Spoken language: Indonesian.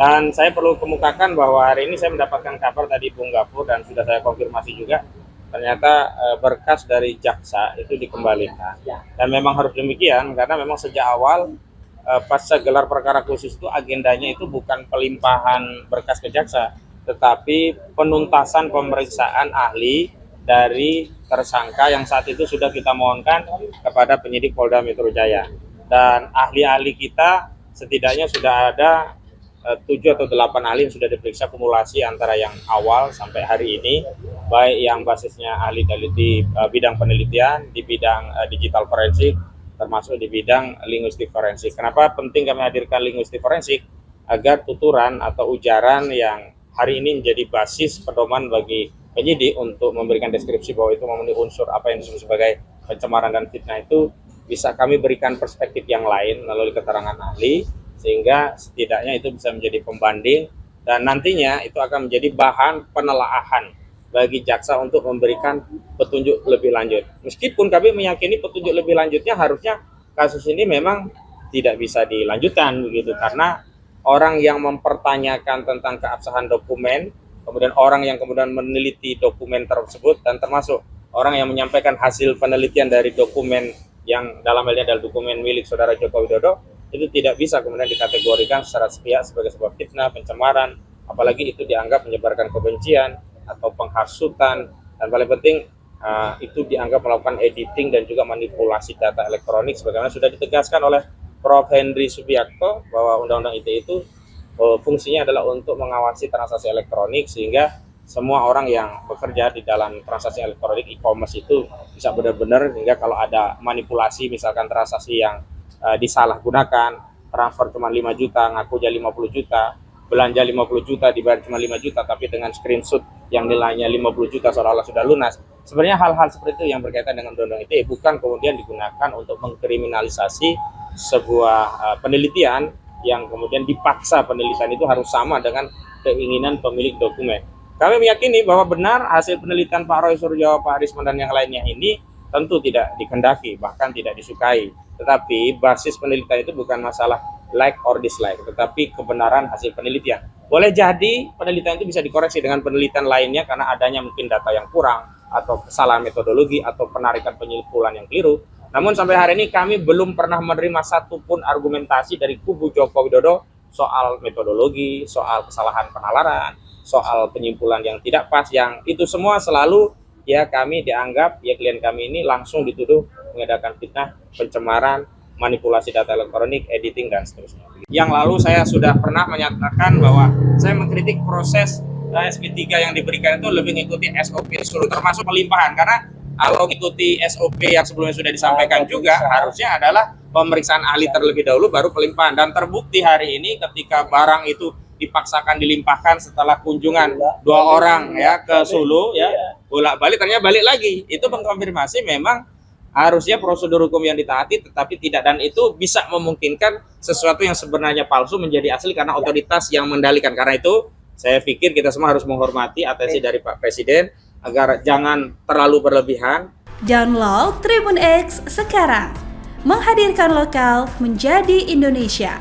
Dan saya perlu kemukakan bahwa hari ini saya mendapatkan kabar tadi Bung Gafur dan sudah saya konfirmasi juga, ternyata berkas dari jaksa itu dikembalikan. Dan memang harus demikian karena memang sejak awal pasca gelar perkara khusus itu agendanya itu bukan pelimpahan berkas ke jaksa, tetapi penuntasan pemeriksaan ahli dari tersangka yang saat itu sudah kita mohonkan kepada penyidik Polda Metro Jaya. Dan ahli-ahli kita setidaknya sudah ada 7 atau 8 ahli yang sudah diperiksa kumulasi antara yang awal sampai hari ini, baik yang basisnya ahli di bidang penelitian, di bidang digital forensik, termasuk di bidang linguistik forensik. Kenapa penting kami hadirkan linguistik forensik? Agar tuturan atau ujaran yang hari ini menjadi basis pedoman bagi penyidik untuk memberikan deskripsi bahwa itu memenuhi unsur apa yang disebut sebagai pencemaran dan fitnah itu bisa kami berikan perspektif yang lain melalui keterangan ahli, sehingga setidaknya itu bisa menjadi pembanding dan nantinya itu akan menjadi bahan penelaahan bagi jaksa untuk memberikan petunjuk lebih lanjut. Meskipun kami meyakini petunjuk lebih lanjutnya harusnya kasus ini memang tidak bisa dilanjutkan begitu, karena orang yang mempertanyakan tentang keabsahan dokumen, kemudian orang yang kemudian meneliti dokumen tersebut, dan termasuk orang yang menyampaikan hasil penelitian dari dokumen yang dalam hal ini adalah dokumen milik saudara Joko Widodo, itu tidak bisa kemudian dikategorikan secara sepihak sebagai sebuah fitnah, pencemaran, apalagi itu dianggap menyebarkan kebencian atau penghasutan, dan paling penting itu dianggap melakukan editing dan juga manipulasi data elektronik sebagaimana sudah ditegaskan oleh Prof. Henry Subiakto bahwa Undang-Undang ITE itu fungsinya adalah untuk mengawasi transaksi elektronik sehingga semua orang yang bekerja di dalam transaksi elektronik e-commerce itu bisa benar-benar, sehingga kalau ada manipulasi misalkan transaksi yang disalahgunakan, transfer cuma 5 juta, ngakunya 50 juta, belanja 50 juta, dibayar cuma 5 juta, tapi dengan screenshot yang nilainya 50 juta seolah-olah sudah lunas. Sebenarnya hal-hal seperti itu yang berkaitan dengan Undang-Undang ITE bukan kemudian digunakan untuk mengkriminalisasi sebuah penelitian yang kemudian dipaksa penelitian itu harus sama dengan keinginan pemilik dokumen. Kami meyakini bahwa benar hasil penelitian Pak Roy Suryo, Pak Risman, dan yang lainnya ini tentu tidak dikehendaki, bahkan tidak disukai. Tetapi basis penelitian itu bukan masalah like or dislike, tetapi kebenaran hasil penelitian. Boleh jadi penelitian itu bisa dikoreksi dengan penelitian lainnya karena adanya mungkin data yang kurang, atau kesalahan metodologi, atau penarikan penyimpulan yang keliru. Namun sampai hari ini kami belum pernah menerima satupun argumentasi dari kubu Joko Widodo soal metodologi, soal kesalahan penalaran, soal penyimpulan yang tidak pas, yang itu semua selalu ya kami dianggap, ya klien kami ini langsung dituduh mengedarkan fitnah, pencemaran, manipulasi data elektronik, editing, dan seterusnya. Yang lalu saya sudah pernah menyatakan bahwa saya mengkritik proses SP3 yang diberikan itu lebih mengikuti SOP seluruh, termasuk pelimpahan, karena kalau mengikuti SOP yang sebelumnya sudah disampaikan juga harusnya adalah pemeriksaan ahli terlebih dahulu baru pelimpahan, dan terbukti hari ini ketika barang itu dipaksakan dilimpahkan setelah kunjungan 2 orang ya ke Solo ya, bolak-balik ternyata balik lagi, itu mengkonfirmasi memang harusnya prosedur hukum yang ditaati tetapi tidak, dan itu bisa memungkinkan sesuatu yang sebenarnya palsu menjadi asli karena otoritas yang mengendalikan. Karena itu saya pikir kita semua harus menghormati atensi dari Pak Presiden agar jangan terlalu berlebihan. Download Tribun X sekarang, menghadirkan lokal menjadi Indonesia.